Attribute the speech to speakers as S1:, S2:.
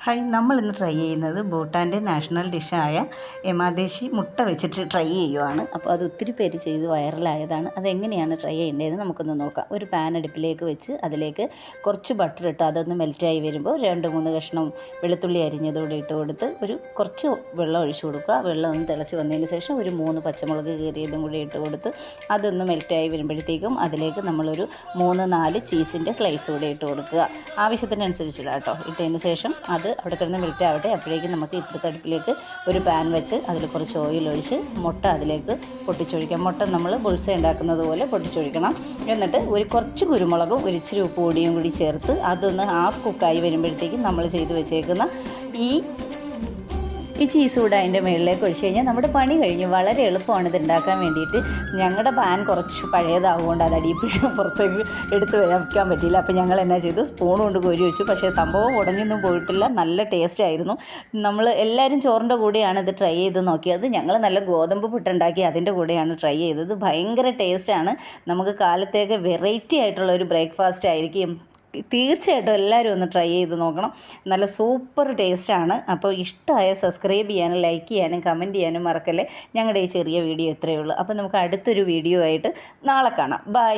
S1: Hi, നമ്മളിന്ന് try ചെയ്യുന്നത് ഭൂട്ടാൻ്റെ national ഡിഷായ എമാദേശി മുട്ട വെച്ചിട്ട് ട്രൈ ചെയ്യുവാണ്. അപ്പോൾ അത് ഒത്തിരി പേര് ചെയ്ത് വൈറലായതാണ്. അതെങ്ങനെയാണ് ട്രൈ ചെയ്യേണ്ടതെന്ന് നമുക്കൊന്ന് നോക്കാം. ഒരു പാൻ അടുപ്പിലേക്ക് വെച്ച് അതിലേക്ക് കുറച്ച് ബട്ടർ ഇട്ട് അതൊന്ന് മെൽറ്റായി വരുമ്പോൾ 2-3 കഷ്ണം വെളുത്തുള്ളി അരിഞ്ഞതോടെ ഇട്ട് കൊടുത്ത് കുറച്ച് വെള്ളം ഒഴിച്ചു കൊടുക്കുക. വെള്ളം ഒന്ന് തിളച്ച് വന്നതിന് ശേഷം ഒരു 3 പച്ചമുളക് കീറിയതും കൂടി ഇട്ട് കൊടുത്ത് അതൊന്ന് മെൽറ്റായി വരുമ്പോഴത്തേക്കും അതിലേക്ക് നമ്മളൊരു 3-4 ചീസിൻ്റെ സ്ലൈസ് കൂടി ഇട്ട് കൊടുക്കുക. ആവശ്യത്തിനനുസരിച്ചില്ല കേട്ടോ. ഇട്ടതിന് ശേഷം അത് അവിടെ കിടന്ന് മെൽറ്റ് ആവട്ടെ. അപ്പോഴേക്കും നമുക്ക് ഇപ്പുറത്തെ അടുപ്പിലേക്ക് ഒരു പാൻ വെച്ച് അതിൽ കുറച്ച് ഓയിൽ ഒഴിച്ച് മുട്ട അതിലേക്ക് പൊട്ടിച്ചൊഴിക്കാം. മുട്ട നമ്മൾ ബുൾസ ഉണ്ടാക്കുന്നത് പോലെ പൊട്ടിച്ചൊഴിക്കണം. എന്നിട്ട് കുറച്ച് കുരുമുളകും ഇച്ചിരി ഉപ്പ് പൊടിയും കൂടി ചേർത്ത് അതൊന്ന് ഹാഫ് കുക്കായി വരുമ്പോഴത്തേക്കും നമ്മൾ ചെയ്ത് വെച്ചേക്കുന്ന ഈ ചീസ് കൂടെ അതിൻ്റെ മുകളിലേക്ക് ഒഴിച്ച് കഴിഞ്ഞാൽ നമ്മുടെ പണി കഴിഞ്ഞു. വളരെ എളുപ്പമാണ് ഇത് ഉണ്ടാക്കാൻ വേണ്ടിയിട്ട്. ഞങ്ങളുടെ പാൻ കുറച്ച് പഴയതാവുകൊണ്ട് അത് അടിയിപ്പിച്ച് പുറത്തേക്ക് എടുത്ത് വയ്ക്കാൻ പറ്റിയില്ല. അപ്പോൾ ഞങ്ങൾ എന്നാ ചെയ്തു, സ്പൂൺ കൊണ്ട് കോരി വെച്ചു. പക്ഷേ സംഭവം ഉടഞ്ഞൊന്നും പോയിട്ടില്ല. നല്ല ടേസ്റ്റ് ആയിരുന്നു. നമ്മൾ എല്ലാവരും ചോറിൻ്റെ കൂടെയാണ് ഇത് ട്രൈ ചെയ്ത് നോക്കിയത്. ഞങ്ങൾ നല്ല ഗോതമ്പ് പുട്ടുണ്ടാക്കി അതിൻ്റെ കൂടെയാണ് ട്രൈ ചെയ്തത്. ഭയങ്കര ടേസ്റ്റാണ്. നമുക്ക് കാലത്തേക്ക് വെറൈറ്റി ആയിട്ടുള്ള ഒരു ബ്രേക്ക്ഫാസ്റ്റ് ആയിരിക്കും. തീർച്ചയായിട്ടും എല്ലാവരും ഒന്ന് ട്രൈ ചെയ്ത് നോക്കണം. നല്ല സൂപ്പർ ടേസ്റ്റാണ്. അപ്പോൾ ഇഷ്ടമായ സബ്സ്ക്രൈബ് ചെയ്യാനും ലൈക്ക് ചെയ്യാനും കമൻറ്റ് ചെയ്യാനും മറക്കല്ലേ. ഞങ്ങളുടെ ഈ ചെറിയ വീഡിയോ ഇത്രയേ ഉള്ളൂ. അപ്പോൾ നമുക്ക് അടുത്തൊരു വീഡിയോ ആയിട്ട് നാളെ കാണാം. ബൈ.